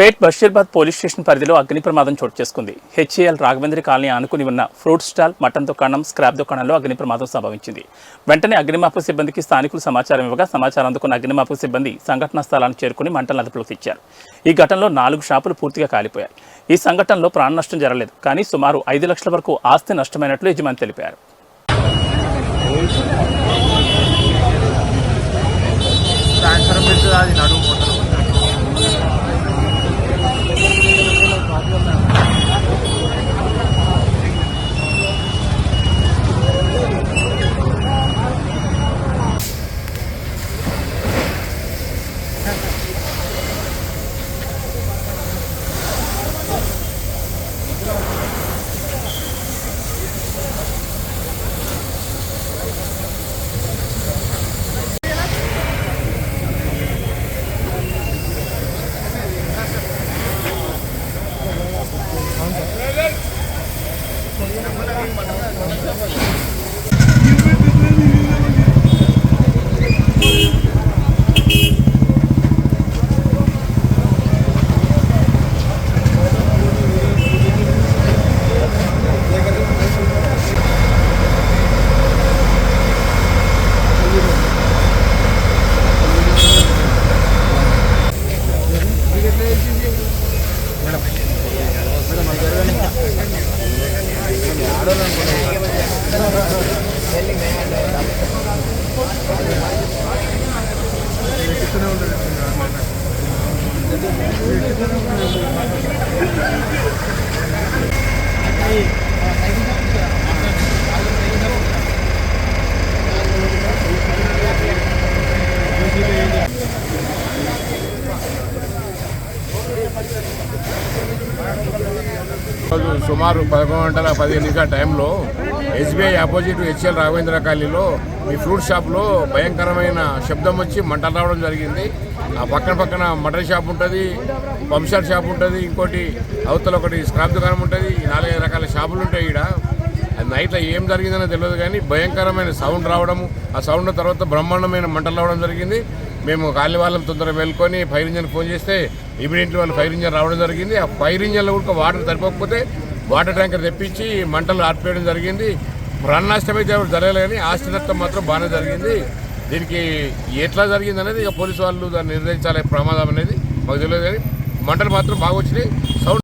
పేట్ Bashirabad police station పరిధిలో అగ్ని ప్రమాదం చోటు చేసుకుంది. హెచ్ఏఎల్ రాఘవేంద్ర కాలనీ ఆనుకుని ఉన్న ఫ్రూట్ స్టాల్, మటన్ దుకాణం, స్క్రాప్ దుకాణంలో అగ్ని ప్రమాదం సంభవించింది. వెంటనే అగ్నిమాపక సిబ్బందికి స్థానికులు సమాచారం ఇవ్వగా సమాచారం అందుకున్న అగ్నిమాపక సిబ్బంది సంఘటనా స్థలానికి చేరుకుని మంటలను అదుపులోకి తెచ్చారు. ఈ ఘటనలో 4 షాపులు పూర్తిగా కాలిపోయాయి. ఈ సంఘటనలో ప్రాణ నష్టం జరగలేదు, కానీ సుమారు 5 లక్షల వరకు ఆస్తి నష్టమైనట్లు యజమాని తెలిపారు. సుమారు 11:15 టైంలో ఎస్బీఐ ఆపోజిట్ హెచ్ఎల్ రాఘవేంద్ర కాలనీలో ఈ ఫ్రూట్ షాప్లో భయంకరమైన శబ్దం వచ్చి మంటలు రావడం జరిగింది. ఆ పక్కన మటన్ షాప్ ఉంటుంది, పంప్షాట్ షాప్ ఉంటుంది, ఇంకోటి అవతల ఒకటి స్క్రాప్ దుకాణం ఉంటుంది. 4-5 రకాల షాపులు ఉంటాయి. ఇక్కడ నైట్లో ఏం జరిగిందనో తెలియదు, కానీ భయంకరమైన సౌండ్ రావడము, ఆ సౌండ్ తర్వాత బ్రహ్మాండమైన మంటలు రావడం జరిగింది. మేము కాలనీ వాళ్ళని తొందరగా వెళ్ళుకొని ఫైర్ ఇంజన్ ఫోన్ చేస్తే ఇమీడియట్లీ వాళ్ళు ఫైర్ ఇంజన్ రావడం జరిగింది. ఆ ఫైర్ ఇంజన్లో కూడా వాటర్ సరిపోకపోతే వాటర్ ట్యాంకర్ తెప్పించి మంటలు ఆర్పేయడం జరిగింది. ప్రాణ నష్టం అయితే ఎవరు జరగలేదు, కానీ ఆస్తి నష్టం మాత్రం బాగానే జరిగింది. దీనికి ఎట్లా జరిగింది అనేది ఇక పోలీసు వాళ్ళు దాన్ని నిర్ణయించాలి. ప్రమాదం అనేది మాకు తెలియదు, కానీ మంటలు మాత్రం బాగా వచ్చినాయి. సౌండ్